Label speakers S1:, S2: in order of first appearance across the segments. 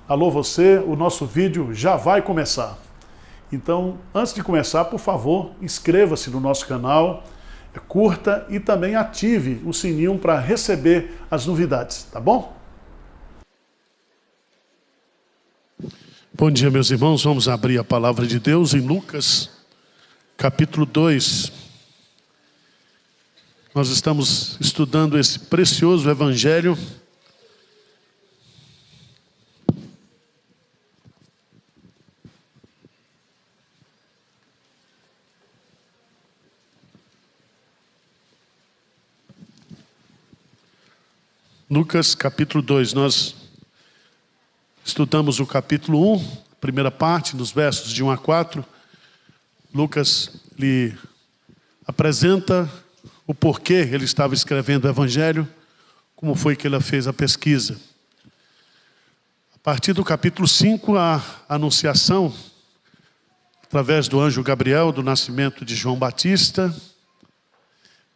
S1: Alô você, o nosso vídeo já vai começar. Então, antes de começar, por favor, inscreva-se no nosso canal, curta e também ative o sininho para receber as novidades, tá bom? Bom dia, meus irmãos. Vamos abrir a palavra de Deus em Lucas, capítulo 2. Nós estamos estudando esse precioso evangelho. Lucas capítulo 2, nós estudamos o capítulo 1, primeira parte, nos versos de 1 a 4. Lucas lhe apresenta o porquê ele estava escrevendo o evangelho, como foi que ele fez a pesquisa. A partir do capítulo 5, a anunciação, através do anjo Gabriel, do nascimento de João Batista.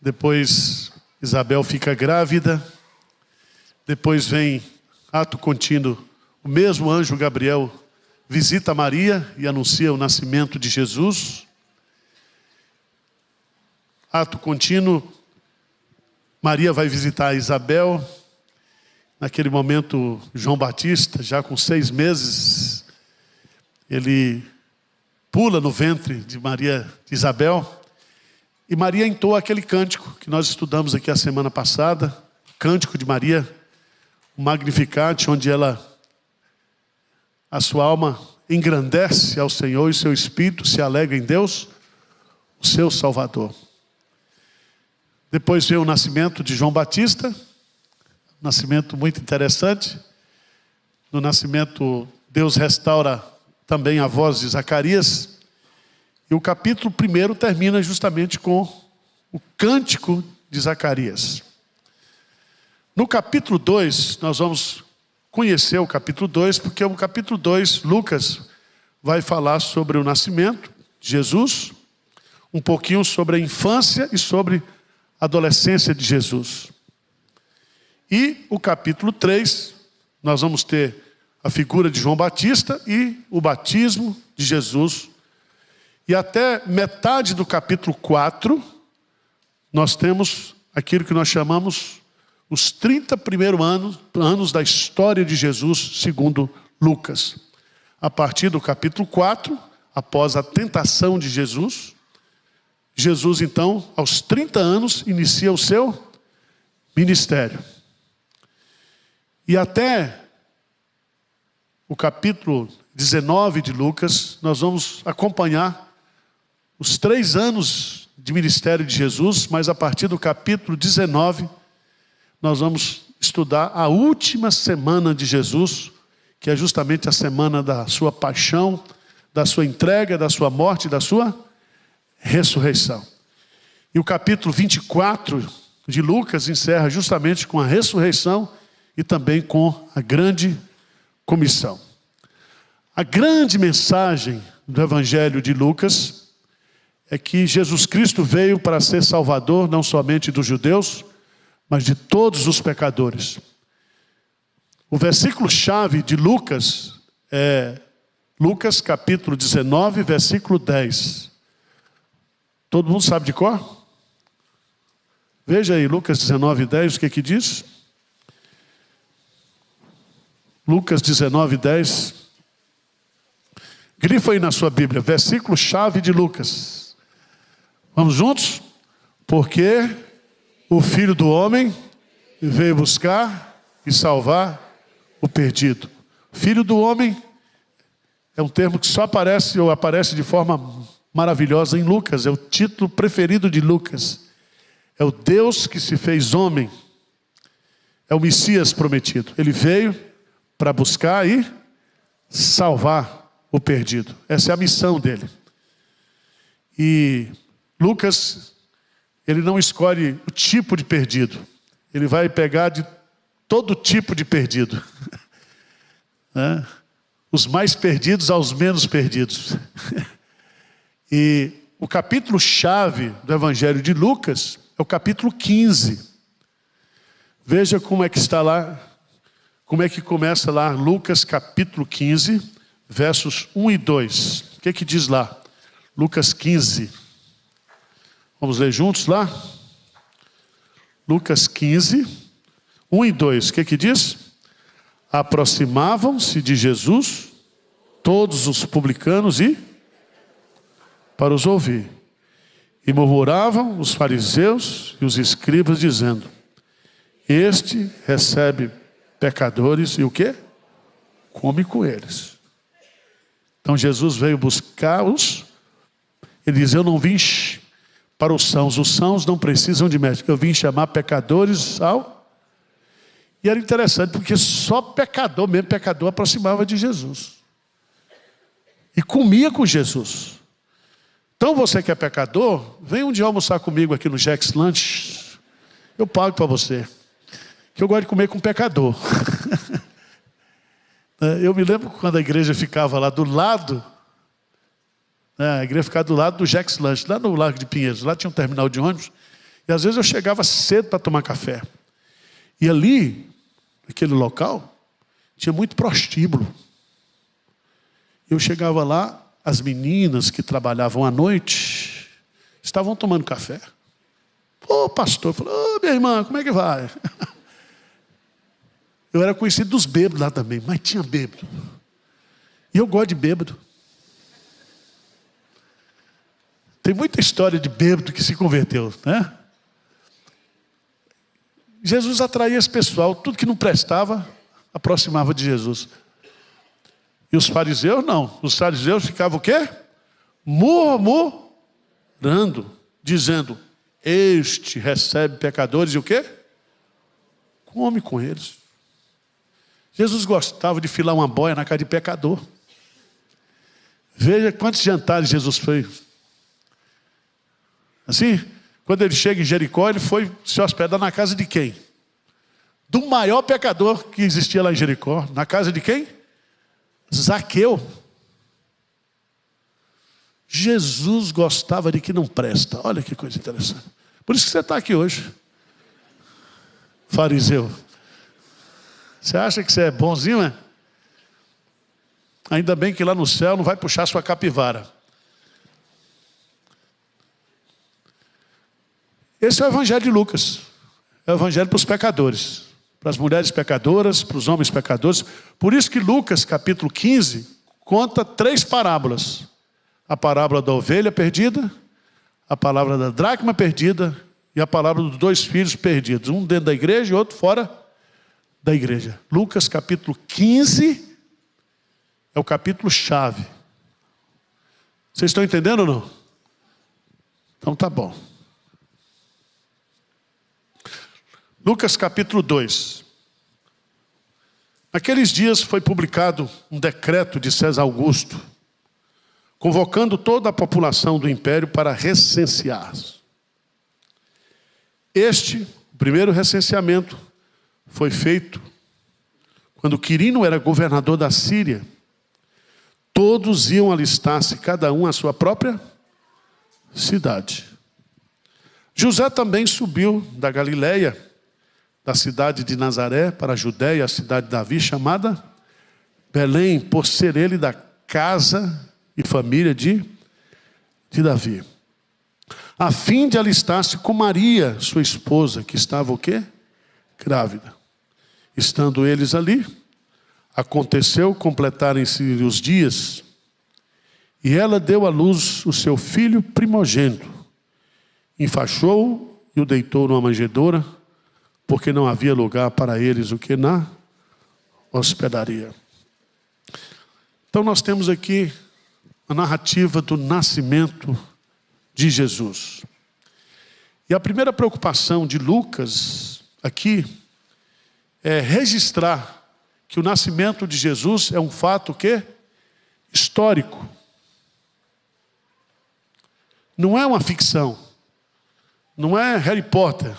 S1: Depois Isabel fica grávida. Depois vem ato contínuo, o mesmo anjo Gabriel visita Maria e anuncia o nascimento de Jesus. Ato contínuo, Maria vai visitar Isabel. Naquele momento, João Batista, já com 6 meses, ele pula no ventre de Maria, de Isabel. E Maria entoa aquele cântico que nós estudamos aqui a semana passada, o cântico de Maria, o Magnificat, onde a sua alma engrandece ao Senhor e seu espírito se alegra em Deus, o seu Salvador. Depois vem o nascimento de João Batista, um nascimento muito interessante. No nascimento, Deus restaura também a voz de Zacarias. E o capítulo 1 termina justamente com o cântico de Zacarias. No capítulo 2, nós vamos conhecer o capítulo 2, porque o capítulo 2, Lucas vai falar sobre o nascimento de Jesus, um pouquinho sobre a infância e sobre a adolescência de Jesus. E o capítulo 3, nós vamos ter a figura de João Batista e o batismo de Jesus. E até metade do capítulo 4, nós temos aquilo que nós chamamos os 30 primeiros anos da história de Jesus, segundo Lucas. A partir do capítulo 4, após a tentação de Jesus, Jesus então, aos 30 anos, inicia o seu ministério. E até o capítulo 19 de Lucas, nós vamos acompanhar os 3 anos de ministério de Jesus, mas a partir do capítulo 19, nós vamos estudar a última semana de Jesus, que é justamente a semana da sua paixão, da sua entrega, da sua morte e da sua ressurreição. E o capítulo 24 de Lucas encerra justamente com a ressurreição e também com a grande comissão. A grande mensagem do evangelho de Lucas é que Jesus Cristo veio para ser salvador não somente dos judeus, mas de todos os pecadores. O versículo-chave de Lucas é Lucas capítulo 19, versículo 10. Todo mundo sabe de cor? Veja aí, Lucas 19, 10, o que diz? Lucas 19, 10. Grifa aí na sua Bíblia, versículo-chave de Lucas. Vamos juntos? Porque o Filho do Homem veio buscar e salvar o perdido. Filho do Homem é um termo que só aparece ou aparece de forma maravilhosa em Lucas. É o título preferido de Lucas. É o Deus que se fez homem. É o Messias prometido. Ele veio para buscar e salvar o perdido. Essa é a missão dele. E Lucas, ele não escolhe o tipo de perdido. Ele vai pegar de todo tipo de perdido. Né? Os mais perdidos aos menos perdidos. E o capítulo-chave do Evangelho de Lucas é o capítulo 15. Veja como é que está lá, como é que começa lá Lucas capítulo 15, versos 1 e 2. O que diz lá? Lucas 15. Vamos ler juntos lá? Lucas 15, 1 e 2. O que diz? Aproximavam-se de Jesus todos os publicanos e para os ouvir. E murmuravam os fariseus e os escribas, dizendo: este recebe pecadores e o quê? Come com eles. Então Jesus veio buscar-os. Ele diz: eu não vim para os sãos não precisam de médico. Eu vim chamar pecadores ao... E era interessante, porque só pecador, mesmo pecador, aproximava de Jesus. E comia com Jesus. Então você que é pecador, vem um dia almoçar comigo aqui no Jack's Lunch. Eu pago para você. Que eu gosto de comer com pecador. Eu me lembro quando a igreja ficava lá do lado... A igreja ficava do lado do Jack's Lunch, lá no Largo de Pinheiros. Lá tinha um terminal de ônibus. E às vezes eu chegava cedo para tomar café. E ali, naquele local, tinha muito prostíbulo. Eu chegava lá, as meninas que trabalhavam à noite estavam tomando café. Ô pastor, falou: ô minha irmã, como é que vai? Eu era conhecido dos bêbados lá também, mas tinha bêbado. E eu gosto de bêbado. Tem muita história de bêbado que se converteu, né? Jesus atraía esse pessoal, tudo que não prestava, aproximava de Jesus. E os fariseus não. Os fariseus ficavam o quê? Murmurando, dizendo: este recebe pecadores e o quê? Come com eles. Jesus gostava de filar uma boia na cara de pecador. Veja quantos jantares Jesus fez. Assim, quando ele chega em Jericó, ele foi se hospedar na casa de quem? Do maior pecador que existia lá em Jericó. Na casa de quem? Zaqueu. Jesus gostava de que não presta. Olha que coisa interessante. Por isso que você está aqui hoje. Fariseu. Você acha que você é bonzinho, né? Ainda bem que lá no céu não vai puxar sua capivara. Esse é o evangelho de Lucas. É o evangelho para os pecadores. Para as mulheres pecadoras, para os homens pecadores. Por isso que Lucas, capítulo 15, conta 3 parábolas. A parábola da ovelha perdida, a palavra da dracma perdida e a palavra dos 2 filhos perdidos. Um dentro da igreja e outro fora da igreja. Lucas, capítulo 15, é o capítulo chave. Vocês estão entendendo ou não? Então tá bom. Lucas capítulo 2. Naqueles dias foi publicado um decreto de César Augusto, convocando toda a população do império para recensear. O primeiro recenseamento, foi feito quando Quirino era governador da Síria. Todos iam alistar-se, cada um à sua própria cidade. José também subiu da Galileia, da cidade de Nazaré para a Judéia, a cidade de Davi, chamada Belém, por ser ele da casa e família de Davi, a fim de alistar-se com Maria, sua esposa, que estava o quê? Grávida. Estando eles ali, aconteceu completarem-se os dias, e ela deu à luz o seu filho primogênito, enfaixou-o e o deitou numa manjedoura, porque não havia lugar para eles o que na hospedaria. Então nós temos aqui a narrativa do nascimento de Jesus. E a primeira preocupação de Lucas aqui é registrar que o nascimento de Jesus é um fato que histórico. Não é uma ficção. Não é Harry Potter.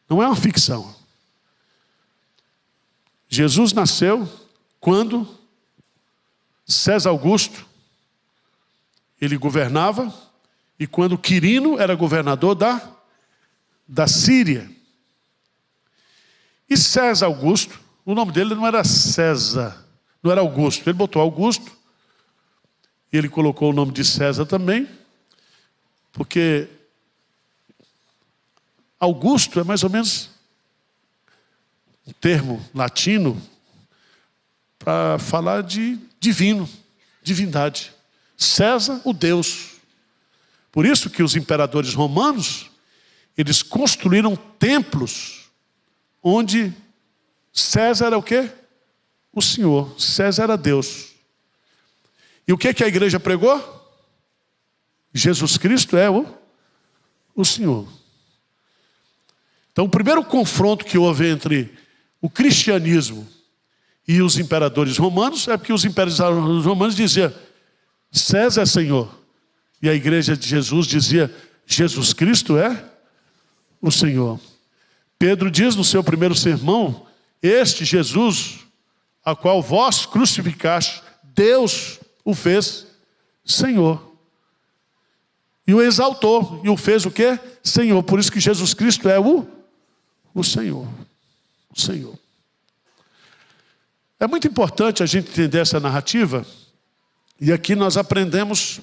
S1: Não é uma ficção. Jesus nasceu quando César Augusto, ele governava, e quando Quirino era governador da Síria. E César Augusto, o nome dele não era César, não era Augusto. Ele botou Augusto, e ele colocou o nome de César também, porque Augusto é mais ou menos um termo latino para falar de divino, divindade. César, o Deus. Por isso que os imperadores romanos, eles construíram templos onde César era o quê? O Senhor. César era Deus. E o que a igreja pregou? Jesus Cristo é o Senhor. Então o primeiro confronto que houve entre o cristianismo e os imperadores romanos é porque os imperadores romanos diziam César é Senhor. E a igreja de Jesus dizia Jesus Cristo é o Senhor. Pedro diz no seu primeiro sermão, este Jesus, a qual vós crucificaste, Deus o fez Senhor. E o exaltou, e o fez o quê? Senhor. Por isso que Jesus Cristo é o Senhor. O Senhor. É muito importante a gente entender essa narrativa, e aqui nós aprendemos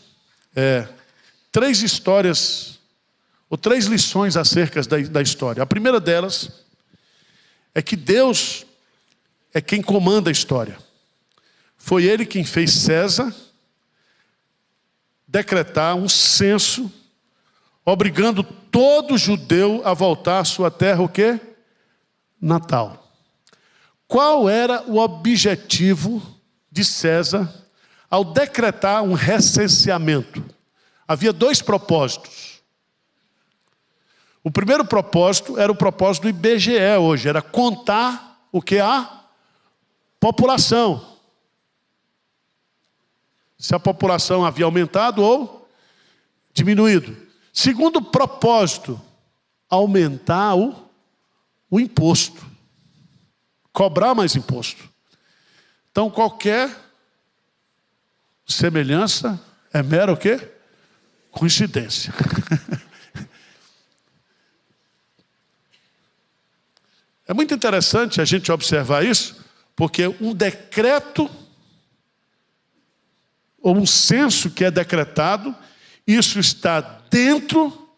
S1: 3 histórias, ou 3 lições acerca da história. A primeira delas é que Deus é quem comanda a história. Foi Ele quem fez César decretar um censo, obrigando todo judeu a voltar à sua terra, o quê? Natal. Qual era o objetivo de César ao decretar um recenseamento? Havia 2 propósitos. O primeiro propósito era o propósito do IBGE hoje, era contar o que? A população. Se a população havia aumentado ou diminuído. Segundo propósito, aumentar o imposto. Cobrar mais imposto. Então qualquer semelhança é mera o quê? Coincidência. É muito interessante a gente observar isso, porque um decreto ou um censo que é decretado, isso está dentro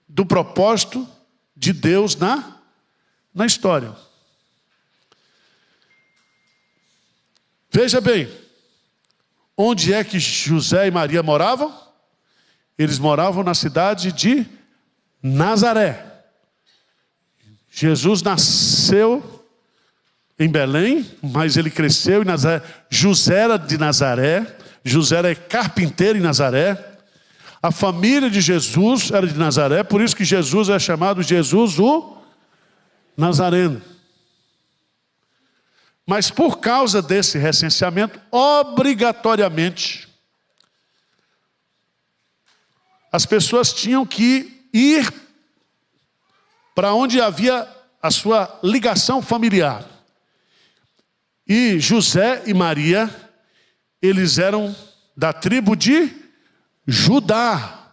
S1: do propósito de Deus na história. Veja bem, onde é que José e Maria moravam? Eles moravam na cidade de Nazaré. Jesus nasceu em Belém, mas ele cresceu em Nazaré. José era de Nazaré. José era carpinteiro em Nazaré. A família de Jesus era de Nazaré, por isso que Jesus é chamado Jesus o Nazareno. Mas por causa desse recenseamento, obrigatoriamente, as pessoas tinham que ir para onde havia a sua ligação familiar. E José e Maria, eles eram da tribo de Judá.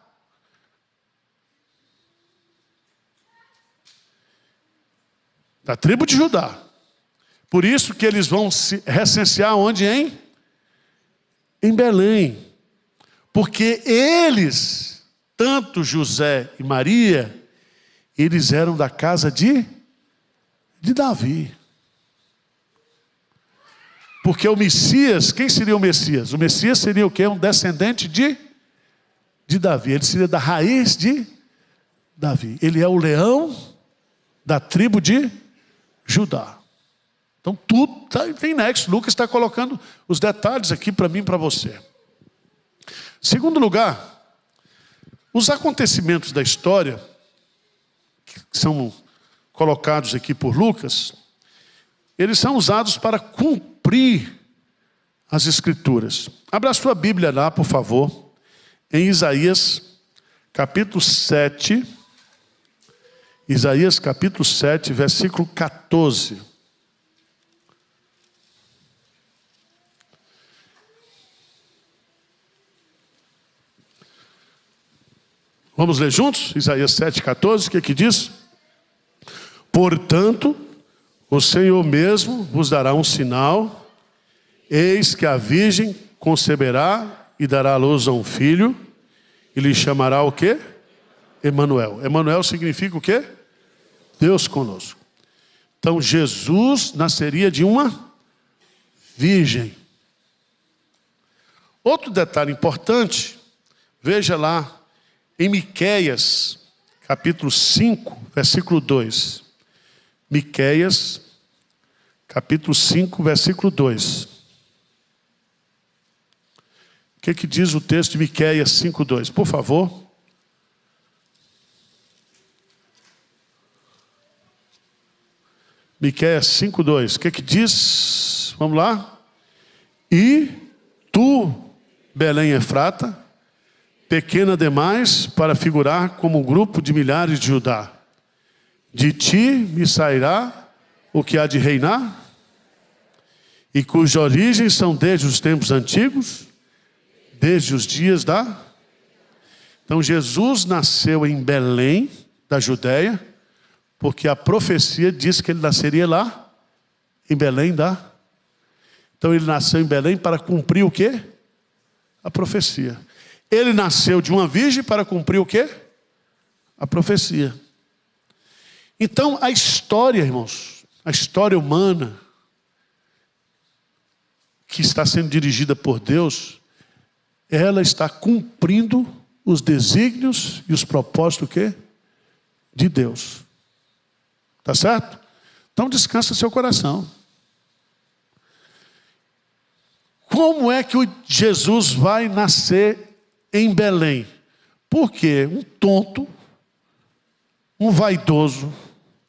S1: Da tribo de Judá. Por isso que eles vão se recensear onde? Em Belém. Porque eles, tanto José e Maria, eles eram da casa de Davi. Porque o Messias, quem seria o Messias? O Messias seria o quê? Um descendente de Davi. Ele seria da raiz de Davi. Ele é o leão da tribo de Judá. Então tudo tem nexo. Lucas está colocando os detalhes aqui para mim e para você. Segundo lugar, os acontecimentos da história, que são colocados aqui por Lucas, eles são usados para cumprir as Escrituras. Abra a sua Bíblia lá, por favor, em Isaías, capítulo 7. Isaías, capítulo 7, versículo 14. Vamos ler juntos? Isaías 7, 14, o que diz? Portanto, O Senhor mesmo vos dará um sinal. Eis que a virgem conceberá e dará à luz a um filho. E lhe chamará o quê? Emanuel. Emanuel significa o quê? Deus conosco. Então Jesus nasceria de uma virgem. Outro detalhe importante, veja lá em Miqueias, capítulo 5, versículo 2. Miqueias, capítulo 5, versículo 2. O que diz o texto de Miqueias 5, 2? Por favor. Miqueias 5, 2. O que diz? Vamos lá. E tu, Belém Efrata, pequena demais para figurar como um grupo de milhares de Judá. De ti me sairá o que há de reinar, e cuja origem são desde os tempos antigos, desde os dias da... Então Jesus nasceu em Belém, da Judéia, porque a profecia diz que ele nasceria lá, em Belém da... Então ele nasceu em Belém para cumprir o quê? A profecia. Ele nasceu de uma virgem para cumprir o quê? A profecia. Então a história, irmãos, a história humana, que está sendo dirigida por Deus, ela está cumprindo os desígnios e os propósitos do quê? De Deus. Tá certo? Então descansa seu coração. Como é que o Jesus vai nascer em Belém? Porque um tonto, um vaidoso,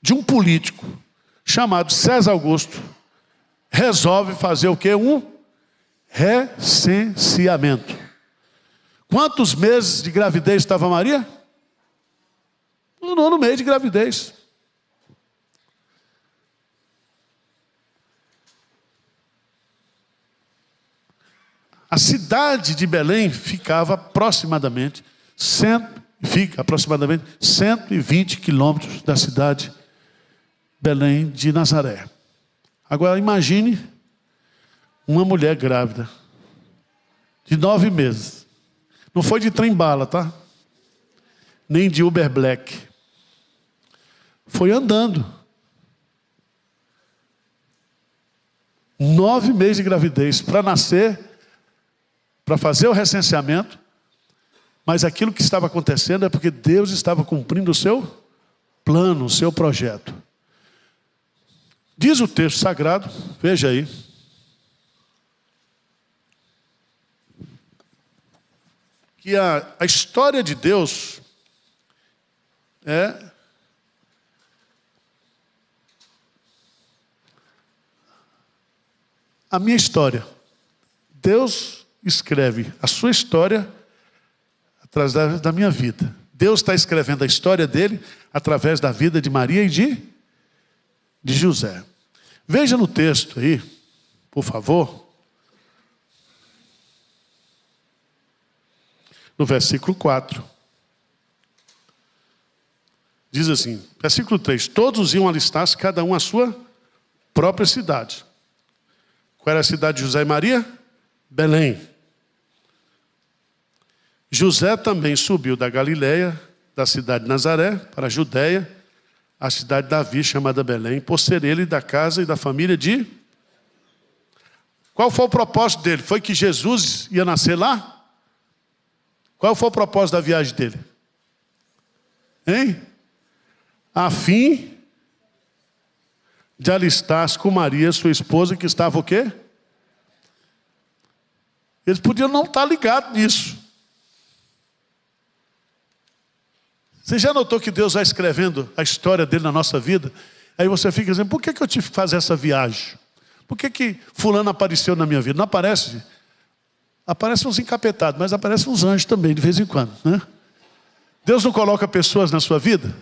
S1: de um político, chamado César Augusto, resolve fazer o quê? Um recenseamento. Quantos meses de gravidez estava Maria? No 9º mês de gravidez. A cidade de Belém ficava aproximadamente 120 quilômetros da cidade Belém de Nazaré. Agora imagine uma mulher grávida de 9 meses. Não foi de trem-bala, tá? Nem de Uber Black. Foi andando. 9 meses de gravidez para nascer, para fazer o recenseamento. Mas aquilo que estava acontecendo é porque Deus estava cumprindo o seu plano, o seu projeto. Diz o texto sagrado, veja aí. Que a história de Deus é a minha história. Deus escreve a sua história através da minha vida. Deus está escrevendo a história dele através da vida de Maria e de José. Veja no texto aí, por favor. No versículo 4. Diz assim, versículo 3. Todos iam alistar-se, cada um à sua própria cidade. Qual era a cidade de José e Maria? Belém. José também subiu da Galileia, da cidade de Nazaré, para a Judéia, a cidade de Davi, chamada Belém, por ser ele da casa e da família de... Qual foi o propósito dele? Foi que Jesus ia nascer lá? Qual foi o propósito da viagem dele? Hein? A fim de alistar-se com Maria, sua esposa, que estava o quê? Eles podiam não estar ligados nisso. Você já notou que Deus vai escrevendo a história dele na nossa vida? Aí você fica dizendo, por que eu tive que fazer essa viagem? Por que fulano apareceu na minha vida? Não aparece? Aparecem uns encapetados, mas aparecem uns anjos também, de vez em quando, né? Deus não coloca pessoas na sua vida?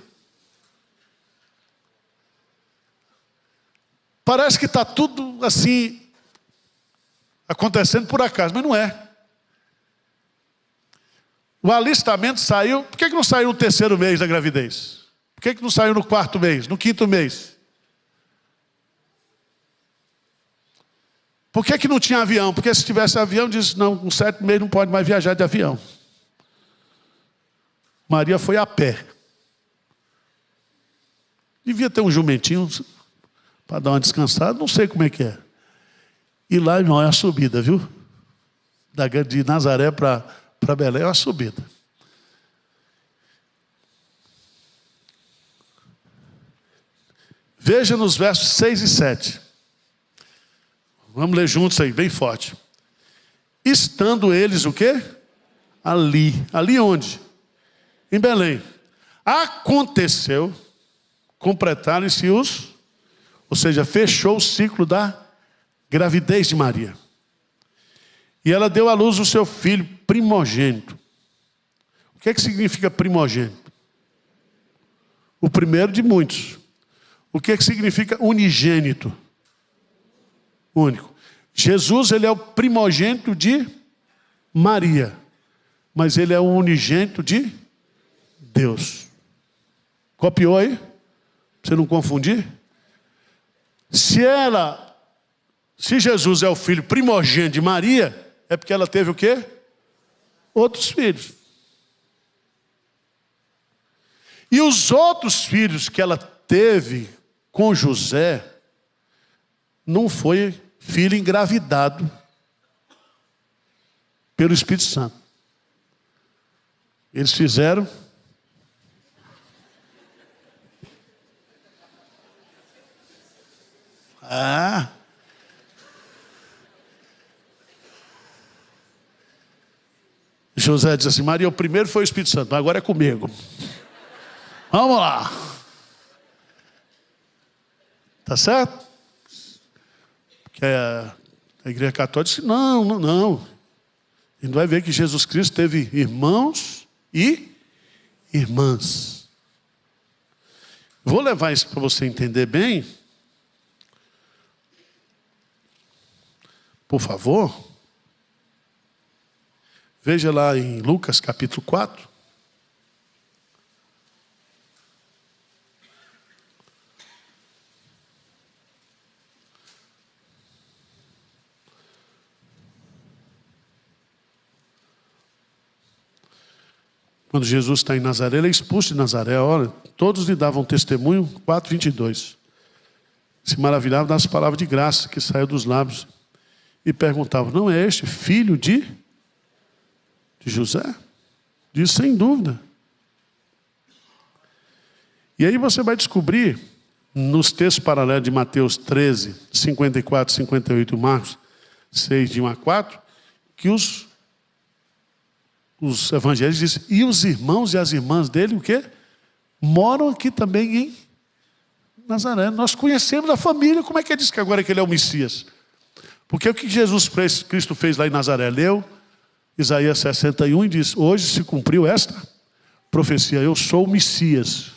S1: Parece que está tudo assim, acontecendo por acaso, mas não é. O alistamento saiu, por que não saiu no 3º mês da gravidez? Por que não saiu no 4º mês, no 5º mês? Por que não tinha avião? Porque se tivesse avião, disse, não, com 7 meses não pode mais viajar de avião. Maria foi a pé. Devia ter um jumentinho para dar uma descansada, não sei como é que é. E lá, irmão, é a subida, viu? De Nazaré para Belém é uma subida. Veja nos versos 6 e 7. Vamos ler juntos aí, bem forte. Estando eles o quê? Ali. Ali onde? Em Belém. Aconteceu, completaram-se os... Ou seja, fechou o ciclo da gravidez de Maria. E ela deu à luz o seu filho primogênito. O que é que significa primogênito? O primeiro de muitos. O que é que significa unigênito? Único. Jesus, ele é o primogênito de Maria. Mas ele é o unigênito de Deus. Copiou aí? Pra você não confundir? Se Jesus é o filho primogênito de Maria, é porque ela teve o quê? Outros filhos. E os outros filhos que ela teve com José, não foi filho engravidado pelo Espírito Santo. Eles fizeram... José diz assim, Maria, o primeiro foi o Espírito Santo, mas agora é comigo. Vamos lá. Tá certo? Porque a Igreja Católica disse, não. A gente vai ver que Jesus Cristo teve irmãos e irmãs. Vou levar isso para você entender bem. Por favor. Veja lá em Lucas capítulo 4. Quando Jesus está em Nazaré, ele é expulso de Nazaré. Olha, todos lhe davam testemunho, 4:22. Se maravilhavam das palavras de graça que saiu dos lábios. E perguntavam, não é este filho de José? Diz, sem dúvida. E aí você vai descobrir, nos textos paralelos de Mateus 13, 54, 58 e Marcos 6, de 1 a 4, que os evangelhos dizem, e os irmãos e as irmãs dele, o quê? Moram aqui também em Nazaré. Nós conhecemos a família, como é que ele diz que agora que ele é o Messias? Porque o que Cristo fez lá em Nazaré? Leu Isaías 61 e diz, hoje se cumpriu esta profecia, eu sou o Messias.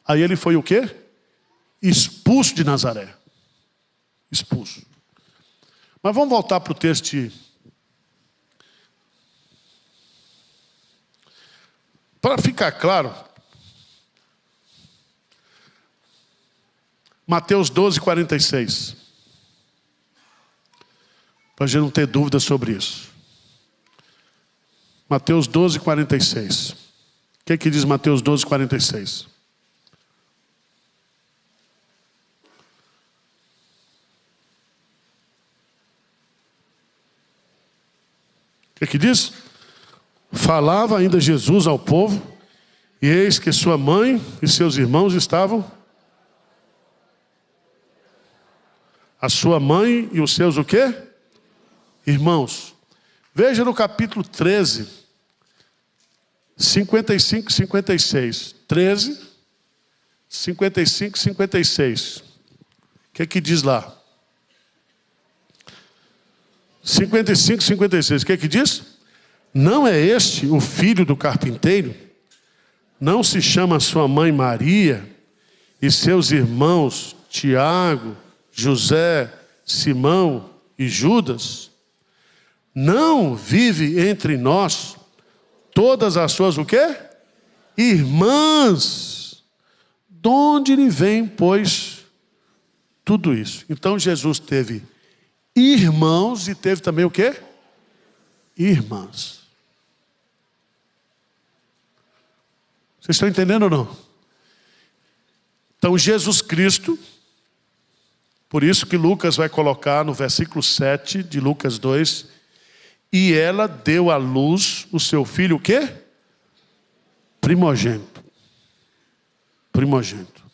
S1: Aí ele foi o quê? Expulso de Nazaré. Expulso. Mas vamos voltar para o texto de... Para ficar claro, Mateus 12, 46. Para a gente não ter dúvida sobre isso. Mateus 12, 46. O que é que diz Mateus 12, 46? O que é que diz? Falava ainda Jesus ao povo, e eis que sua mãe e seus irmãos estavam. A sua mãe e os seus o quê? Irmãos. Veja no capítulo 13, 55 e 56. 13, 55 e 56. O que é que diz lá? 55 e 56. O que é que diz? Não é este o filho do carpinteiro? Não se chama sua mãe Maria e seus irmãos Tiago, José, Simão e Judas? Não vive entre nós todas as suas o quê? Irmãs. De onde lhe vem, pois, tudo isso? Então Jesus teve irmãos, e teve também o quê? Irmãs. Vocês estão entendendo ou não? Então Jesus Cristo, por isso que Lucas vai colocar no versículo 7 de Lucas 2, e ela deu à luz o seu filho o quê? Primogênito. Primogênito.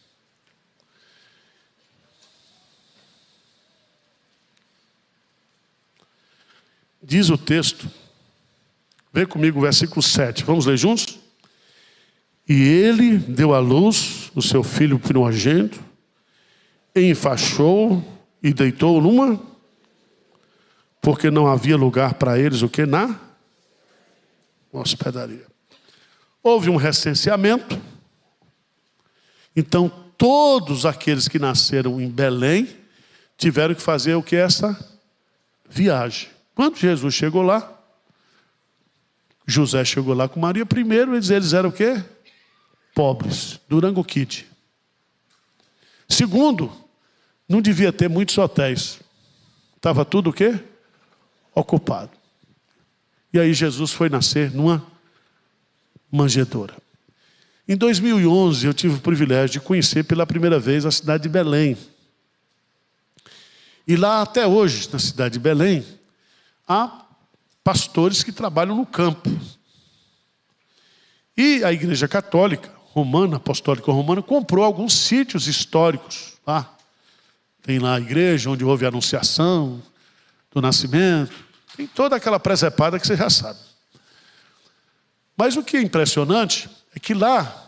S1: Diz o texto, vê comigo o versículo 7, vamos ler juntos? E ele deu à luz o seu filho primogênito, enfaixou e deitou numa, porque não havia lugar para eles, o que? Na hospedaria. Houve um recenseamento, então todos aqueles que nasceram em Belém tiveram que fazer o que? Essa viagem. Quando Jesus chegou lá, José chegou lá com Maria, primeiro eles eram o quê? Pobres, Durango Kid. Segundo, não devia ter muitos hotéis. Estava tudo o quê? Ocupado. E aí Jesus foi nascer numa manjedoura. Em 2011 eu tive o privilégio de conhecer pela primeira vez a cidade de Belém. E lá até hoje, na cidade de Belém, há pastores que trabalham no campo. E a Igreja Católica Romana, Apostólica Romana, comprou alguns sítios históricos. Tem lá a igreja onde houve a anunciação do nascimento. Tem toda aquela presepada que você já sabe. Mas o que é impressionante é que lá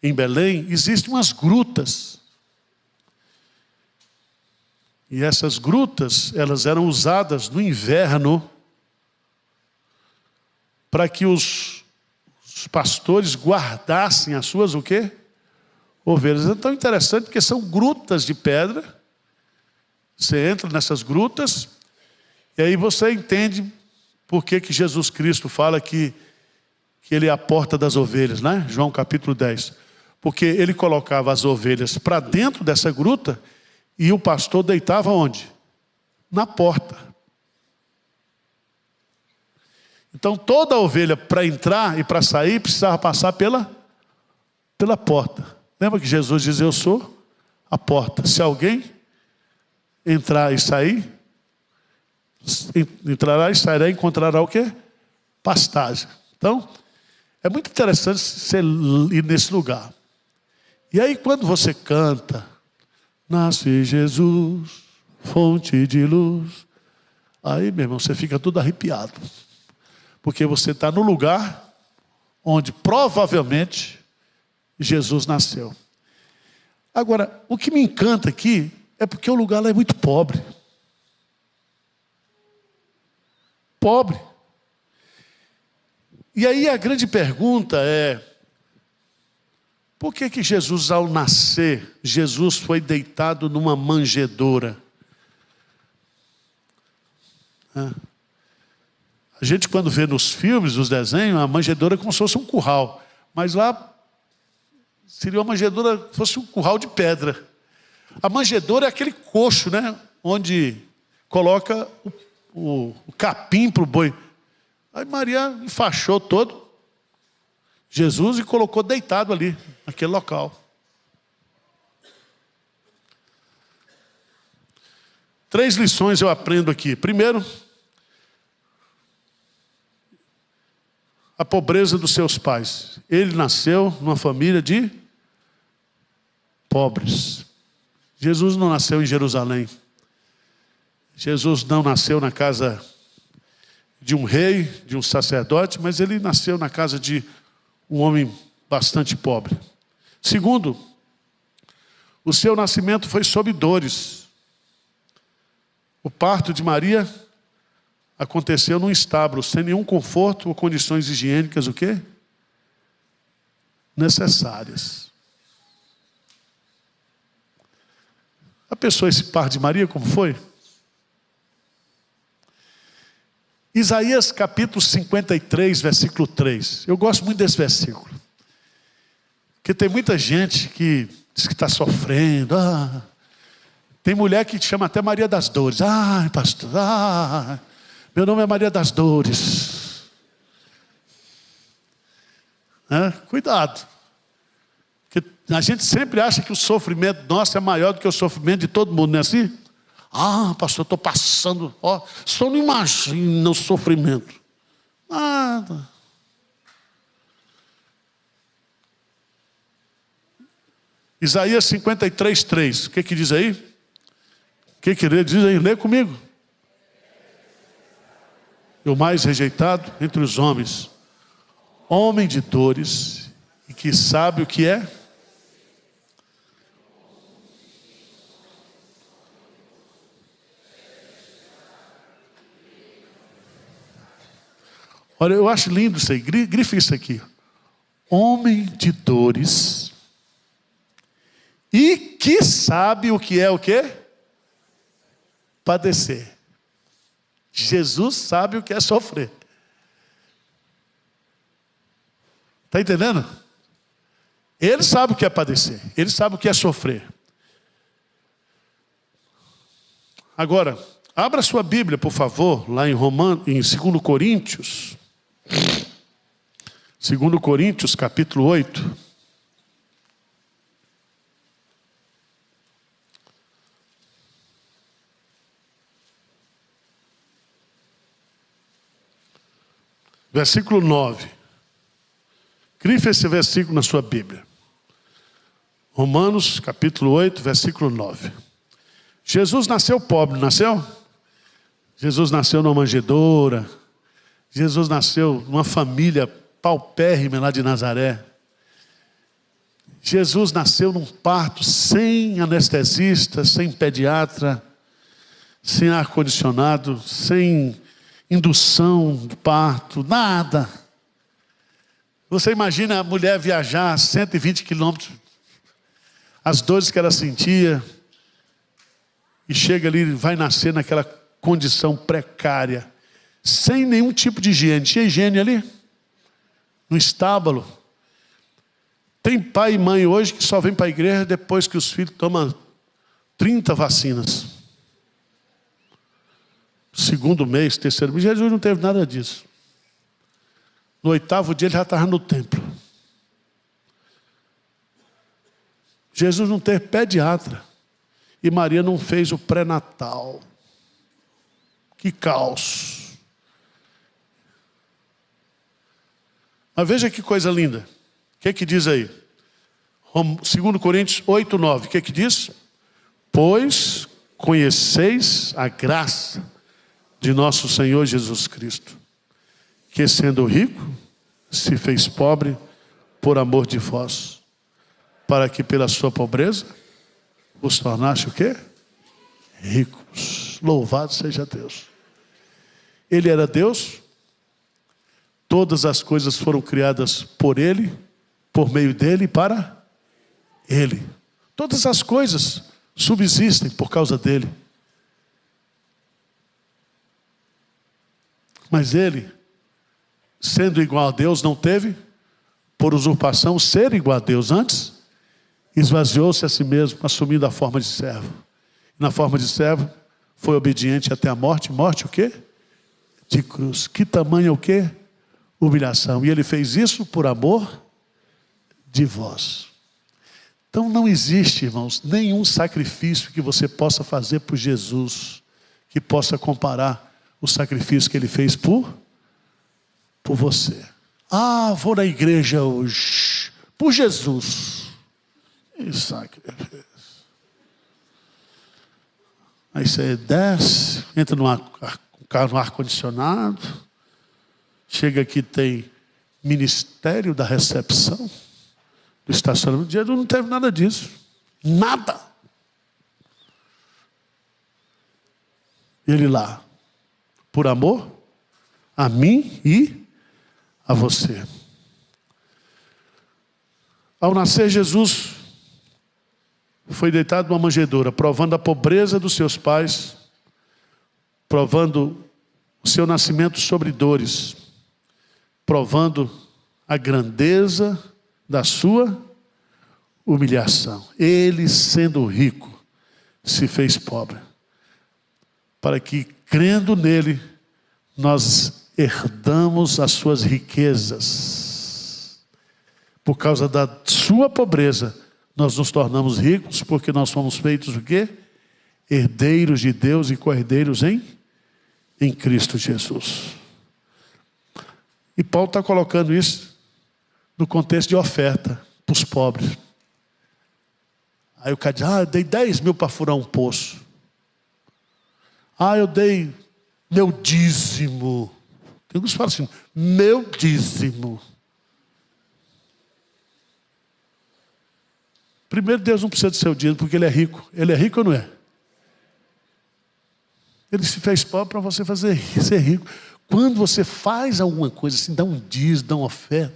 S1: em Belém existem umas grutas. E essas grutas, elas eram usadas no inverno para que os pastores guardassem as suas o quê? Ovelhas. É tão interessante porque são grutas de pedra. Você entra nessas grutas e aí você entende por que Jesus Cristo fala que ele é a porta das ovelhas, né? João capítulo 10. Porque ele colocava as ovelhas para dentro dessa gruta e o pastor deitava onde? Na porta. Então toda ovelha para entrar e para sair precisava passar pela porta. Lembra que Jesus diz, eu sou a porta. Se alguém entrar e sair, entrará e sairá e encontrará o quê? Pastagem. Então, é muito interessante você ir nesse lugar. E aí quando você canta, nasce Jesus, fonte de luz, aí meu irmão, você fica todo arrepiado. Porque você está no lugar onde provavelmente Jesus nasceu. Agora, o que me encanta aqui é porque o lugar lá é muito pobre. Pobre. E aí a grande pergunta é, por que Jesus ao nascer, Jesus foi deitado numa manjedoura? A gente quando vê nos filmes, nos desenhos, a manjedoura é como se fosse um curral. Mas lá seria uma manjedoura, fosse um curral de pedra. A manjedoura é aquele coxo, né? Onde coloca o capim para o boi. Aí Maria enfaixou todo Jesus e colocou deitado ali, naquele local. 3 lições eu aprendo aqui. Primeiro, a pobreza dos seus pais. Ele nasceu numa família de pobres. Jesus não nasceu em Jerusalém. Jesus não nasceu na casa de um rei, de um sacerdote, mas ele nasceu na casa de um homem bastante pobre. Segundo, o seu nascimento foi sob dores. O parto de Maria aconteceu num estábulo, sem nenhum conforto ou condições higiênicas, o quê? Necessárias. A pessoa, esse parto de Maria, como foi? Isaías capítulo 53, versículo 3. Eu gosto muito desse versículo. Porque tem muita gente que diz que está sofrendo, Tem mulher que chama até Maria das Dores. Ai, pastor, meu nome é Maria das Dores. Cuidado. Porque a gente sempre acha que o sofrimento nosso é maior do que o sofrimento de todo mundo, não é assim? Pastor, estou passando. Só não imagina o sofrimento. Nada. Isaías 53:3. O que diz aí? O que diz aí? Lê comigo. O mais rejeitado entre os homens, homem de dores, e que sabe o que é? Olha, eu acho lindo isso aí. Grife isso aqui. Homem de dores, e que sabe o que é o quê? Padecer. Jesus sabe o que é sofrer. Está entendendo? Ele sabe o que é padecer. Ele sabe o que é sofrer. Agora, abra sua Bíblia, por favor, lá em 2 Coríntios. 2 Coríntios, capítulo 8. Versículo 9. Grife esse versículo na sua Bíblia. Romanos, capítulo 8, versículo 9. Jesus nasceu pobre, não nasceu? Jesus nasceu numa manjedoura. Jesus nasceu numa família paupérrima lá de Nazaré. Jesus nasceu num parto sem anestesista, sem pediatra, sem ar-condicionado, sem indução de parto, nada. Você imagina a mulher viajar 120 quilômetros, as dores que ela sentia, e chega ali, vai nascer naquela condição precária, sem nenhum tipo de higiene. Tinha higiene ali? No estábulo. Tem pai e mãe hoje que só vem para a igreja depois que os filhos tomam 30 vacinas. Segundo mês, terceiro mês. Jesus não teve nada disso. No 8º dia ele já estava no templo. Jesus não teve pediatra. E Maria não fez o pré-natal. Que caos. Mas veja que coisa linda. O que diz aí? 2 Coríntios 8, 9. O que diz? Pois conheceis a graça de nosso Senhor Jesus Cristo, que sendo rico, se fez pobre por amor de vós, para que pela sua pobreza os tornasse o quê? Ricos. Louvado seja Deus. Ele era Deus, todas as coisas foram criadas por Ele, por meio dEle e para Ele. Todas as coisas subsistem por causa dEle. Mas Ele, sendo igual a Deus, não teve por usurpação ser igual a Deus. Antes, esvaziou-se a si mesmo, assumindo a forma de servo. Na forma de servo, foi obediente até a morte. Morte o quê? De cruz. Que tamanho o quê? Humilhação. E Ele fez isso por amor de vós. Então não existe, irmãos, nenhum sacrifício que você possa fazer por Jesus que possa comparar o sacrifício que Ele fez por você. Vou na igreja hoje por Jesus. Isso aqui. Aí você desce, entra no carro no ar-condicionado, chega aqui, tem ministério da recepção, do estacionamento. Jesus não teve nada disso. Nada. Ele lá, por amor a mim e a você. Ao nascer, Jesus foi deitado numa manjedoura, provando a pobreza dos seus pais, provando o seu nascimento sobre dores, provando a grandeza da sua humilhação. Ele, sendo rico, se fez pobre, para que, crendo nele, nós herdamos as suas riquezas. Por causa da sua pobreza, nós nos tornamos ricos, porque nós somos feitos o quê? Herdeiros de Deus e co-herdeiros em Cristo Jesus. E Paulo está colocando isso no contexto de oferta para os pobres. Aí o cara diz, eu dei 10 mil para furar um poço. Eu dei meu dízimo. Tem alguns que falam assim, meu dízimo. Primeiro, Deus não precisa do seu dízimo, porque Ele é rico. Ele é rico ou não é? Ele se fez pobre para você ser rico. Quando você faz alguma coisa assim, dá um dízimo, dá uma oferta,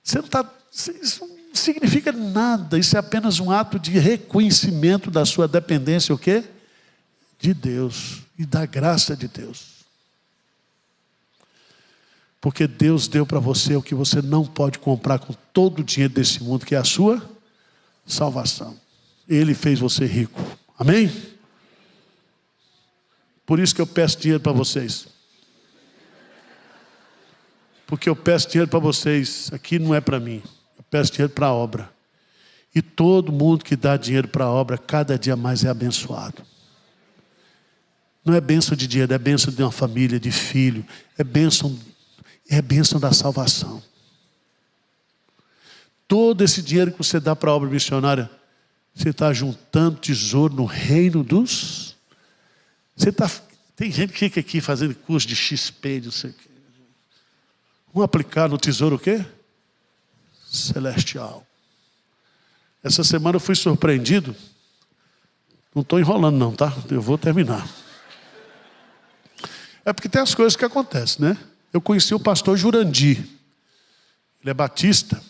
S1: você não está... Isso não significa nada. Isso é apenas um ato de reconhecimento da sua dependência, o quê? De Deus e da graça de Deus. Porque Deus deu para você o que você não pode comprar com todo o dinheiro desse mundo, que é a sua salvação. Ele fez você rico. Amém? Por isso que eu peço dinheiro para vocês. Porque eu peço dinheiro para vocês, aqui não é para mim. Eu peço dinheiro para a obra. E todo mundo que dá dinheiro para a obra, cada dia mais é abençoado. Não é bênção de dinheiro, é bênção de uma família, de filho. É bênção da salvação. Todo esse dinheiro que você dá para a obra missionária, você está juntando tesouro no reino dos... Tem gente que fica aqui fazendo curso de XP, não sei o quê. Vamos aplicar no tesouro o quê? Celestial. Essa semana eu fui surpreendido. Não estou enrolando não, tá? Eu vou terminar. É porque tem as coisas que acontecem, né? Eu conheci o pastor Jurandir. Ele é batista.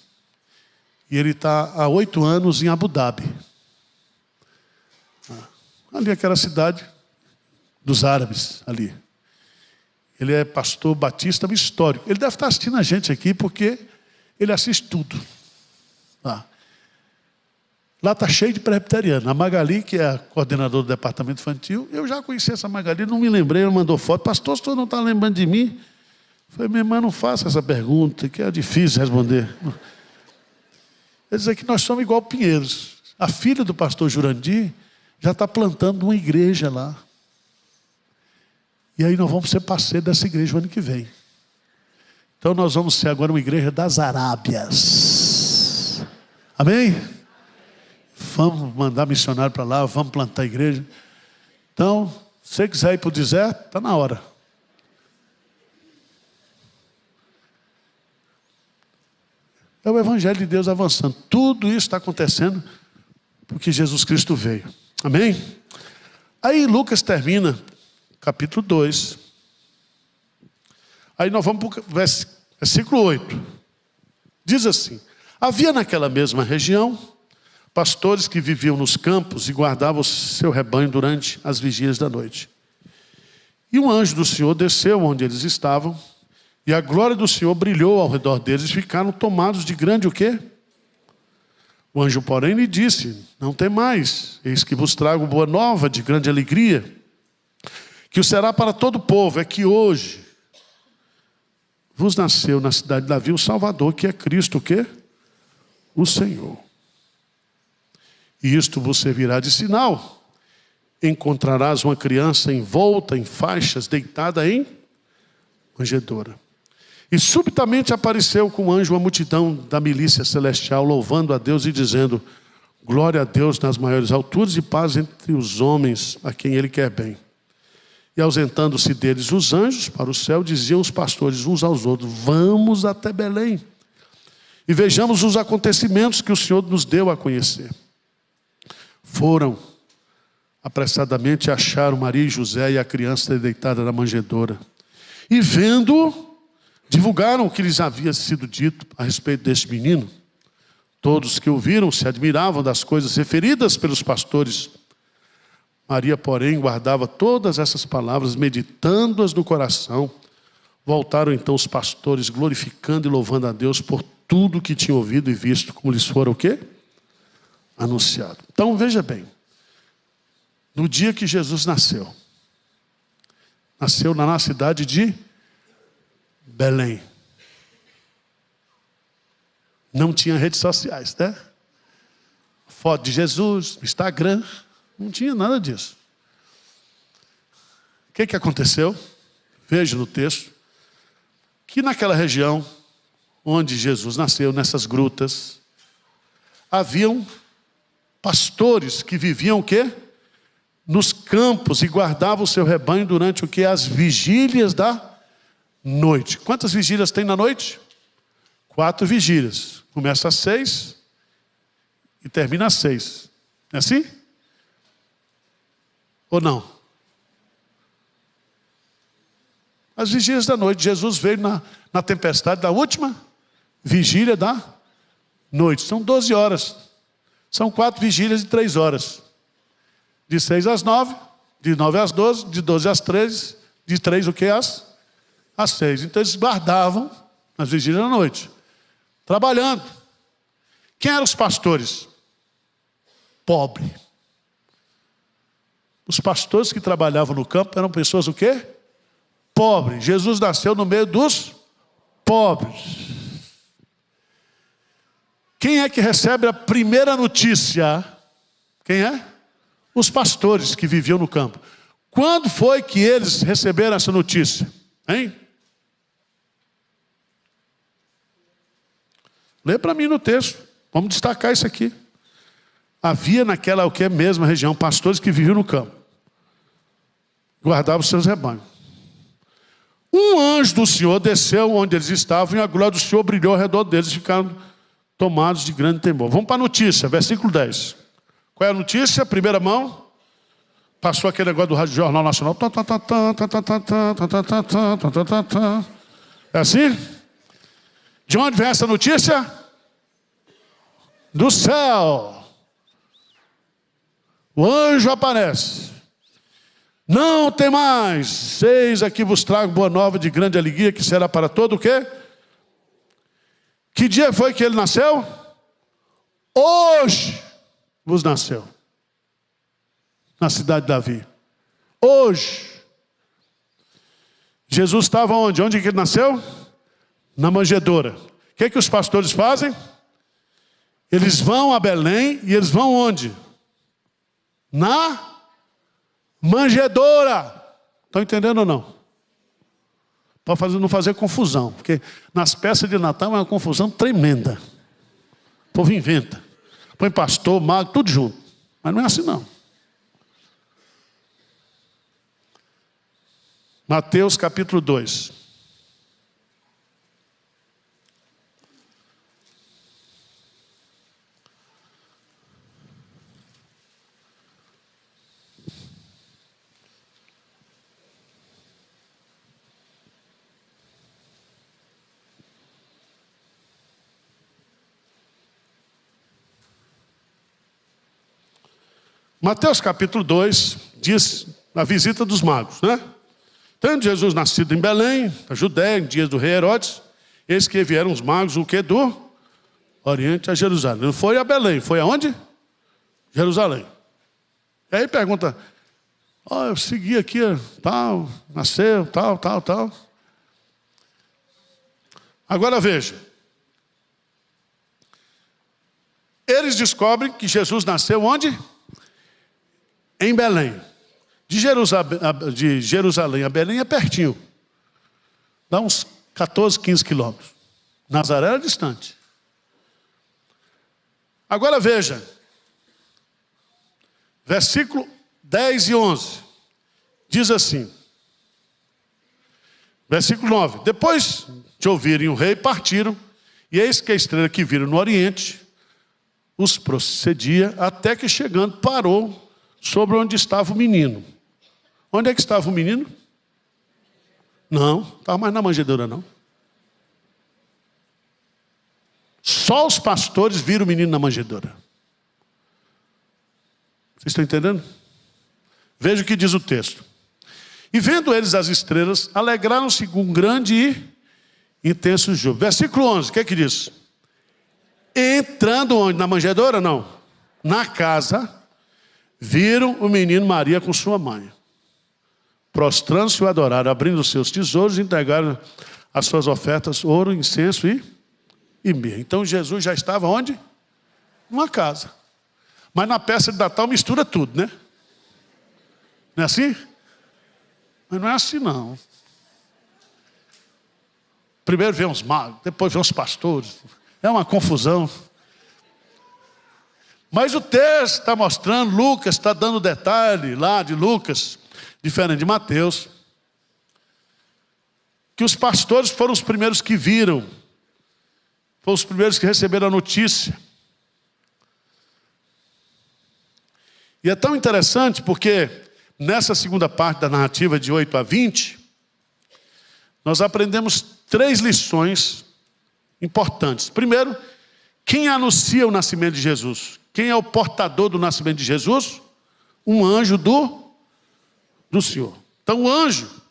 S1: E ele está há 8 anos em Abu Dhabi. Ali aquela cidade dos árabes, ali. Ele é pastor batista histórico. Ele deve estar assistindo a gente aqui porque ele assiste tudo. Lá está cheio de presbiteriano. A Magali, que é a coordenadora do departamento infantil, eu já conheci essa Magali, não me lembrei, ela mandou foto. Pastor, o senhor não está lembrando de mim? Eu falei, minha irmã, não faça essa pergunta, que é difícil responder. Ele diz que nós somos igual Pinheiros. A filha do pastor Jurandir já está plantando uma igreja lá. E aí nós vamos ser parceiro dessa igreja o ano que vem. Então nós vamos ser agora uma igreja das Arábias. Amém? Vamos mandar missionário para lá, vamos plantar a igreja. Então, se você quiser ir para o deserto, está na hora. É o Evangelho de Deus avançando. Tudo isso está acontecendo porque Jesus Cristo veio. Amém? Aí Lucas termina, capítulo 2. Aí nós vamos para o versículo 8. Diz assim: havia naquela mesma região pastores que viviam nos campos e guardavam o seu rebanho durante as vigílias da noite. E um anjo do Senhor desceu onde eles estavam, e a glória do Senhor brilhou ao redor deles, e ficaram tomados de grande o quê? O anjo, porém, lhe disse: não temais, eis que vos trago boa nova de grande alegria, que o será para todo o povo. É que hoje vos nasceu na cidade de Davi o Salvador, que é Cristo o quê? O Senhor. E isto vos servirá de sinal: encontrarás uma criança envolta em faixas, deitada em manjedoura. E subitamente apareceu com o anjo uma multidão da milícia celestial, louvando a Deus e dizendo: glória a Deus nas maiores alturas e paz entre os homens a quem Ele quer bem. E ausentando-se deles os anjos para o céu, diziam os pastores uns aos outros: vamos até Belém e vejamos os acontecimentos que o Senhor nos deu a conhecer. Foram apressadamente, acharam Maria e José e a criança deitada na manjedoura. E vendo, divulgaram o que lhes havia sido dito a respeito deste menino. Todos que o viram se admiravam das coisas referidas pelos pastores. Maria, porém, guardava todas essas palavras, meditando-as no coração. Voltaram então os pastores, glorificando e louvando a Deus por tudo que tinham ouvido e visto, como lhes fora o quê? Anunciado. Então veja bem, no dia que Jesus nasceu. Nasceu na cidade de Belém. Não tinha redes sociais, né? Foto de Jesus, Instagram, não tinha nada disso. O que aconteceu? Veja no texto, que naquela região onde Jesus nasceu, nessas grutas, haviam pastores que viviam o quê? Nos campos e guardavam o seu rebanho durante o quê? As vigílias da noite. Quantas vigílias tem na noite? 4 vigílias. Começa às 6 e termina às 6. É assim? Ou não? As vigílias da noite. Jesus veio na tempestade da última vigília da noite. São 12 horas. São 4 vigílias de 3 horas. De 6 às 9, de 9 às 12, de 12 às 13, de 3 o que? Às 6. Então eles guardavam as vigílias da noite. Trabalhando. Quem eram os pastores? Pobre. Os pastores que trabalhavam no campo eram pessoas o quê? Pobres. Jesus nasceu no meio dos pobres. Quem é que recebe a primeira notícia? Quem é? Os pastores que viviam no campo. Quando foi que eles receberam essa notícia? Hein? Lê para mim no texto. Vamos destacar isso aqui. Havia naquela o que mesma região pastores que viviam no campo. Guardavam os seus rebanhos. Um anjo do Senhor desceu onde eles estavam e a glória do Senhor brilhou ao redor deles e ficaram tomados de grande temor. Vamos para a notícia, versículo 10. Qual é a notícia? Primeira mão. Passou aquele negócio do Jornal Nacional. É assim? De onde vem essa notícia? Do céu. O anjo aparece. Não tem mais. Eis aqui vos trago boa nova de grande alegria, que será para todo o quê? Que dia foi que ele nasceu? Hoje vos nasceu. Na cidade de Davi. Hoje. Jesus estava onde? Onde que ele nasceu? Na manjedoura. O que que os pastores fazem? Eles vão a Belém e eles vão onde? Na manjedoura. Estão entendendo ou não? Para não fazer confusão. Porque nas peças de Natal é uma confusão tremenda. O povo inventa. Põe pastor, mago, tudo junto. Mas não é assim não. Mateus capítulo 2. Mateus capítulo 2 diz a visita dos magos, né? Tendo Jesus nascido em Belém, na Judéia, em dias do rei Herodes, eis que vieram os magos, o que? Do Oriente a Jerusalém. Não foi a Belém, foi aonde? Jerusalém. E aí pergunta, eu segui aqui, tal, nasceu, tal. Agora veja. Eles descobrem que Jesus nasceu onde? Em Belém. De Jerusalém a Belém é pertinho. Dá uns 14, 15 quilômetros. Nazaré era distante. Agora veja. Versículo 10 e 11. Diz assim. Versículo 9. Depois de ouvirem o rei, partiram. E eis que a estrela que viram no oriente os procedia, até que chegando parou sobre onde estava o menino. Onde é que estava o menino? Não, estava mais na manjedoura não. Só os pastores viram o menino na manjedoura. Vocês estão entendendo? Veja o que diz o texto. E vendo eles as estrelas, alegraram-se com grande e intenso júbilo. Versículo 11, o que é que diz? Entrando onde? Na manjedoura? Não. Na casa, viram o menino Maria com sua mãe. Prostrando-se e o adoraram, abrindo os seus tesouros, entregaram as suas ofertas, ouro, incenso e mirra. Então Jesus já estava onde? Numa casa. Mas na peça de Natal mistura tudo, né? Não é assim? Mas não é assim, não. Primeiro vem os magos, depois vem os pastores. É uma confusão. Mas o texto está mostrando, Lucas está dando detalhe lá de Lucas, diferente de Mateus, que os pastores foram os primeiros que viram, foram os primeiros que receberam a notícia. E é tão interessante porque nessa segunda parte da narrativa de 8 a 20, nós aprendemos 3 lições importantes. Primeiro, quem anuncia o nascimento de Jesus? Quem é o portador do nascimento de Jesus? Um anjo do Senhor. Então o anjo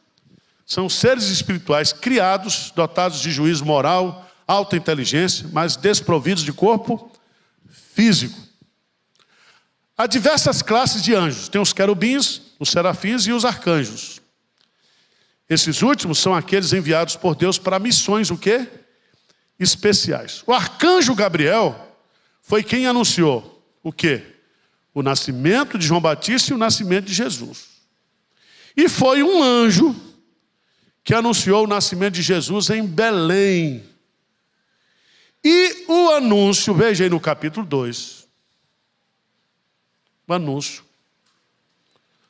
S1: são seres espirituais criados, dotados de juízo moral, alta inteligência, mas desprovidos de corpo físico. Há diversas classes de anjos. Tem os querubins, os serafins e os arcanjos. Esses últimos são aqueles enviados por Deus para missões, o quê? Especiais. O arcanjo Gabriel foi quem anunciou o quê? O nascimento de João Batista e o nascimento de Jesus. E foi um anjo que anunciou o nascimento de Jesus em Belém. E o anúncio, veja aí no capítulo 2, o anúncio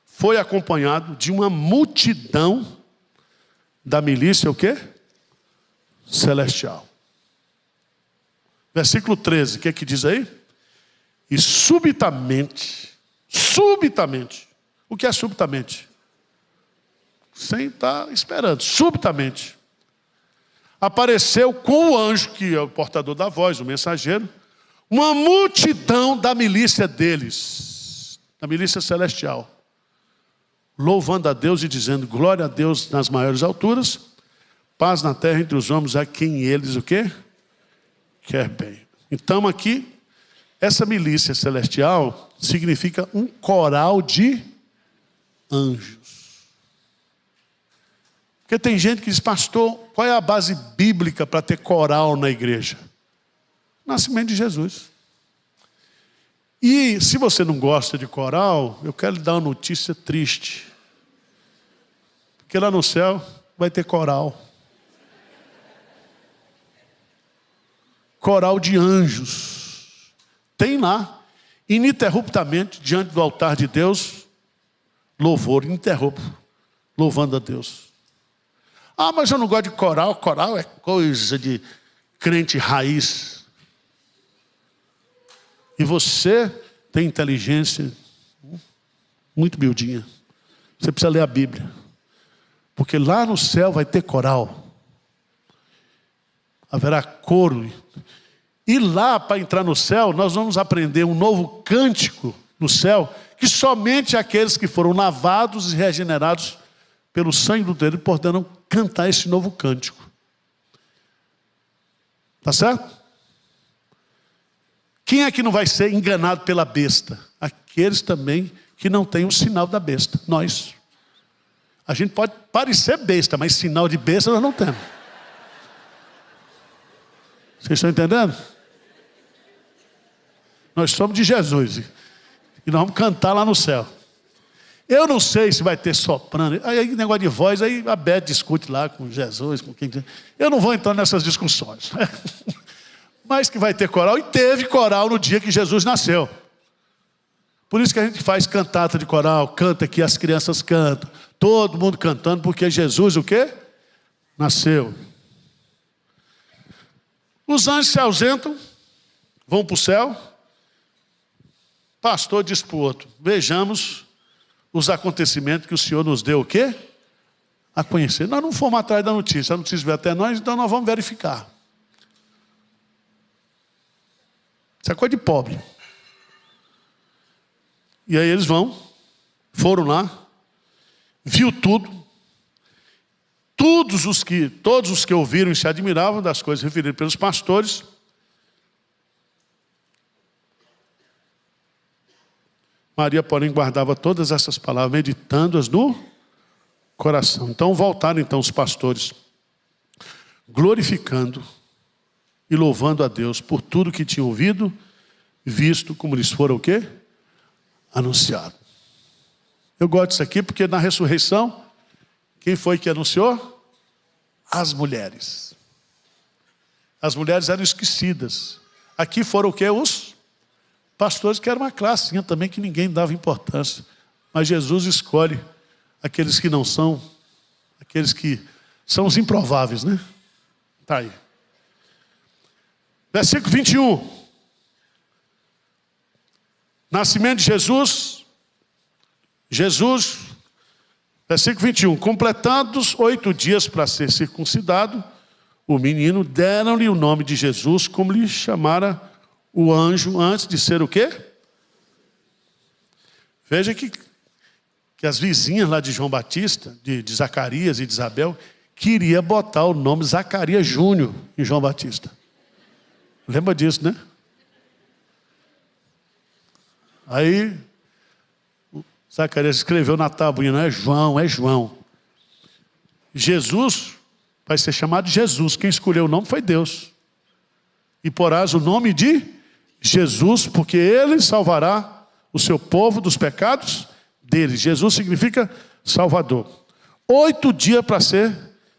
S1: foi acompanhado de uma multidão da milícia, o quê? Celestial. Versículo 13, o que é que diz aí? E subitamente, o que é subitamente? Sem estar esperando, subitamente, apareceu com o anjo, que é o portador da voz, o mensageiro, uma multidão da milícia deles, da milícia celestial, louvando a Deus e dizendo, glória a Deus nas maiores alturas, paz na terra entre os homens a quem eles, o quê? Quer bem. Então aqui, essa milícia celestial significa um coral de anjos. Porque tem gente que diz, pastor, qual é a base bíblica para ter coral na igreja? Nascimento de Jesus. E se você não gosta de coral, eu quero lhe dar uma notícia triste. Porque lá no céu vai ter coral. Coral de anjos. Tem lá, ininterruptamente, diante do altar de Deus, louvor ininterrupto, louvando a Deus. Ah, mas eu não gosto de coral. Coral é coisa de crente raiz. E você tem inteligência muito miudinha. Você precisa ler a Bíblia. Porque lá no céu vai ter coral. Haverá coro. E lá, para entrar no céu, nós vamos aprender um novo cântico no céu, que somente aqueles que foram lavados e regenerados pelo sangue do Cordeiro poderão cantar esse novo cântico. Tá certo? Quem é que não vai ser enganado pela besta? Aqueles também que não têm o sinal da besta. Nós. A gente pode parecer besta, mas sinal de besta nós não temos. Vocês estão entendendo? Nós somos de Jesus. E nós vamos cantar lá no céu. Eu não sei se vai ter soprano. Aí negócio de voz, aí a Beth discute lá com Jesus, com quem. Eu não vou entrar nessas discussões. Mas que vai ter coral, e teve coral no dia que Jesus nasceu. Por isso que a gente faz cantata de coral, canta que as crianças cantam. Todo mundo cantando, porque Jesus o quê? Nasceu. Os anjos se ausentam, vão para o céu. Pastor diz para o outro, vejamos os acontecimentos que o Senhor nos deu o quê? A conhecer. Nós não fomos atrás da notícia, a notícia veio até nós, então nós vamos verificar. Isso é coisa de pobre. E aí eles foram lá, viu tudo. Todos os que ouviram e se admiravam das coisas referidas pelos pastores. Maria, porém, guardava todas essas palavras, meditando-as no coração. Então voltaram então os pastores, glorificando e louvando a Deus por tudo que tinham ouvido, visto como lhes fora o quê? Anunciado. Eu gosto disso aqui porque na ressurreição, quem foi que anunciou? As mulheres. As mulheres eram esquecidas. Aqui foram o quê? Os pastores, que era uma classe também que ninguém dava importância. Mas Jesus escolhe aqueles que não são, aqueles que são os improváveis, né? Está aí. Versículo 21. Nascimento de Jesus. Versículo 21. Completados 8 dias para ser circuncidado, o menino, deram-lhe o nome de Jesus, como lhe chamara o anjo antes de ser o quê? Veja que as vizinhas lá de João Batista, de Zacarias e de Isabel, queria botar o nome Zacarias Júnior em João Batista. Lembra disso, né? Aí Zacarias escreveu na tabuinha, não é João, é João. Jesus vai ser chamado de Jesus. Quem escolheu o nome foi Deus. E porás o nome de Jesus, porque Ele salvará o seu povo dos pecados deles. Jesus significa Salvador. 8 dias para ser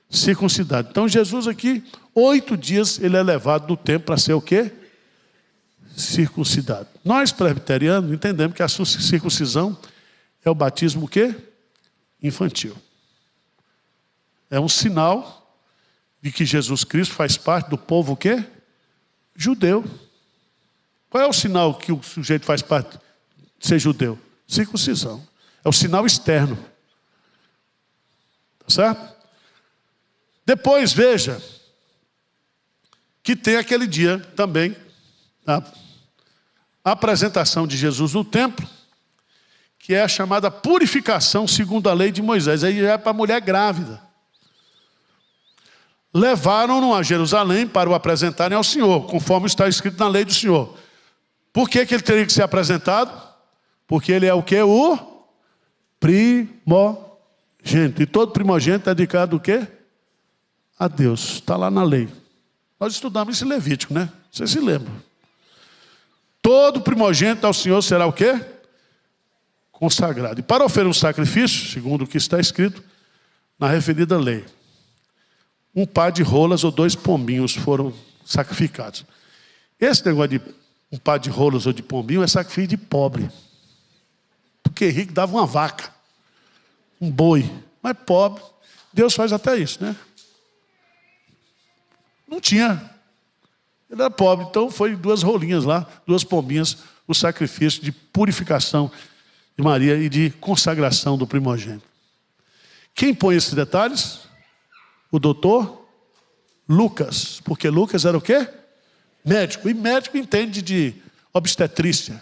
S1: circuncidado. Então Jesus aqui, 8 dias ele é levado do tempo para ser o quê? Circuncidado. Nós presbiterianos entendemos que a circuncisão é o batismo o quê? Infantil. É um sinal de que Jesus Cristo faz parte do povo o quê? Judeu. Qual é o sinal que o sujeito faz parte de ser judeu? Circuncisão. É o sinal externo. Tá certo? Depois, veja, que tem aquele dia também, a apresentação de Jesus no templo, que é a chamada purificação segundo a lei de Moisés. Aí já é para a mulher grávida. Levaram-no a Jerusalém para o apresentarem ao Senhor, conforme está escrito na lei do Senhor. Por que ele teria que ser apresentado? Porque ele é o quê? O primogênito. E todo primogênito é dedicado o quê? A Deus. Está lá na lei. Nós estudamos isso em Levítico, né? Vocês se lembram. Todo primogênito ao Senhor será o quê? Consagrado. E para oferecer um sacrifício, segundo o que está escrito na referida lei, um par de rolas ou 2 pombinhos foram sacrificados. Esse negócio de um par de rolas ou de pombinho é sacrifício de pobre. Porque rico dava uma vaca, um boi. Mas pobre, Deus faz até isso, né? Não tinha. Ele era pobre, então foi 2 rolinhas lá, 2 pombinhas, o sacrifício de purificação de Maria e de consagração do primogênito. Quem põe esses detalhes? O doutor Lucas. Porque Lucas era o quê? Médico. E médico entende de obstetrícia.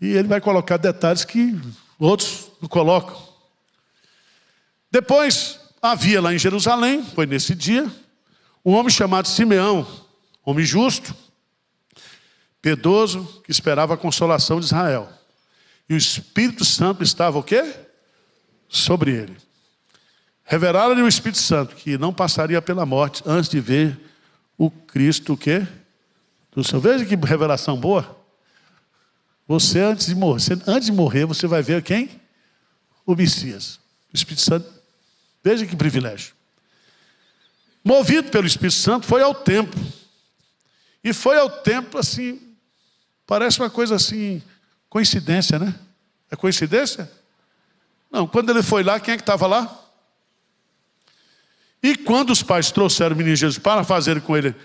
S1: E ele vai colocar detalhes que outros não colocam. Depois, havia lá em Jerusalém, foi nesse dia, um homem chamado Simeão, homem justo, piedoso, que esperava a consolação de Israel. E o Espírito Santo estava o quê? Sobre ele. Revelaram-lhe o Espírito Santo, que não passaria pela morte antes de ver o Cristo o quê? Do Senhor. Veja que revelação boa. Você antes de morrer, você vai ver quem? O Messias. O Espírito Santo. Veja que privilégio. Movido pelo Espírito Santo, foi ao templo. E foi ao templo assim, parece uma coisa assim, coincidência, né? É coincidência? Não, quando ele foi lá, quem é que estava lá? E quando os pais trouxeram o menino Jesus para fazer com ele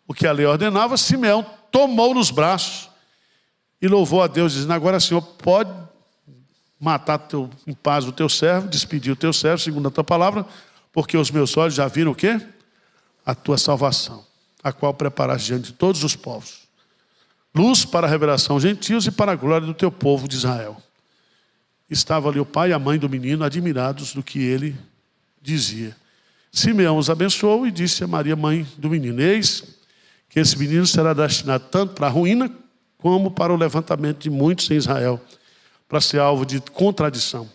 S1: o que a lei ordenava, Simeão tomou nos braços e louvou a Deus, dizendo: agora, Senhor, pode matar em paz o teu servo, despedir o teu servo, segundo a tua palavra, porque os meus olhos já viram o quê? A tua salvação, a qual preparaste diante de todos os povos. Luz para a revelação aos gentios e para a glória do teu povo de Israel. Estava ali o pai e a mãe do menino, admirados do que ele dizia. Simeão os abençoou e disse a Maria, mãe do menino: eis que esse menino será destinado tanto para a ruína como para o levantamento de muitos em Israel, para ser alvo de contradição.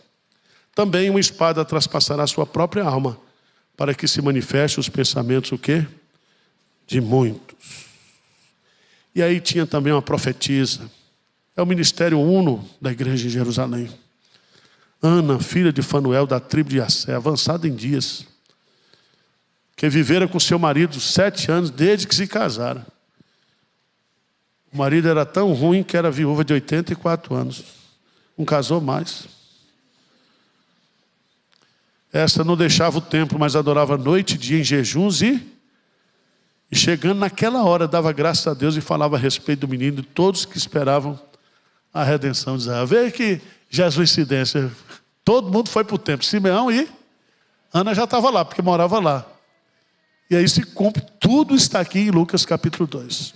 S1: Também uma espada traspassará a sua própria alma, para que se manifeste os pensamentos, o quê? De muitos. E aí tinha também uma profetisa. É o ministério uno da igreja de Jerusalém. Ana, filha de Fanuel, da tribo de Assé, avançada em dias, que vivera com seu marido 7 anos, desde que se casaram. O marido era tão ruim que era viúva de 84 anos. Não casou mais. Essa não deixava o templo, mas adorava noite e dia em jejuns e chegando naquela hora, dava graças a Deus e falava a respeito do menino, de todos que esperavam a redenção de Israel. Veja que jesuicidência. Todo mundo foi para o templo. Simeão e Ana já estava lá, porque morava lá. E aí se cumpre, tudo está aqui em Lucas capítulo 2.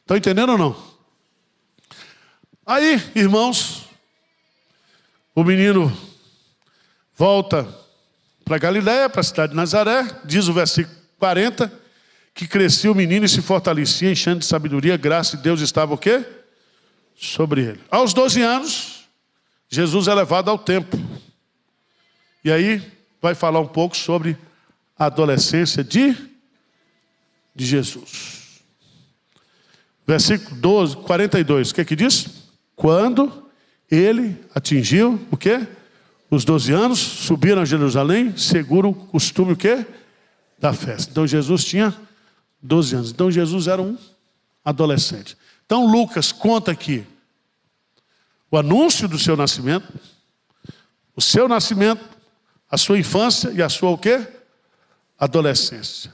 S1: Estão entendendo ou não? Aí, irmãos, o menino volta para Galiléia, para a cidade de Nazaré, diz o versículo 40, que crescia o menino e se fortalecia, enchendo de sabedoria, graça de Deus estava o quê? Sobre ele. Aos 12 anos, Jesus é levado ao templo. E aí vai falar um pouco sobre a adolescência de Jesus. Versículo 42, o que diz? Quando ele atingiu o quê? Os 12 anos, subiram a Jerusalém, segundo o costume o quê? Da festa. Então Jesus tinha 12 anos. Então Jesus era um adolescente. Então Lucas conta aqui o anúncio do seu nascimento, o seu nascimento, a sua infância e a sua o quê? Adolescência.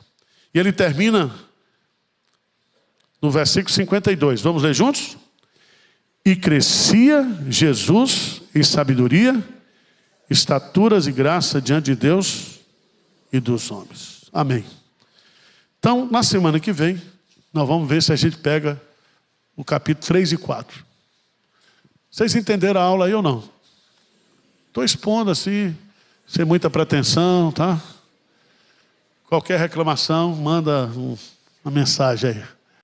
S1: E ele termina no versículo 52. Vamos ler juntos? E crescia Jesus em sabedoria, estaturas e graça diante de Deus e dos homens. Amém. Então, na semana que vem, nós vamos ver se a gente pega o capítulo 3 e 4. Vocês entenderam a aula aí ou não? Estou expondo assim, sem muita pretensão, tá? Qualquer reclamação, manda uma mensagem aí.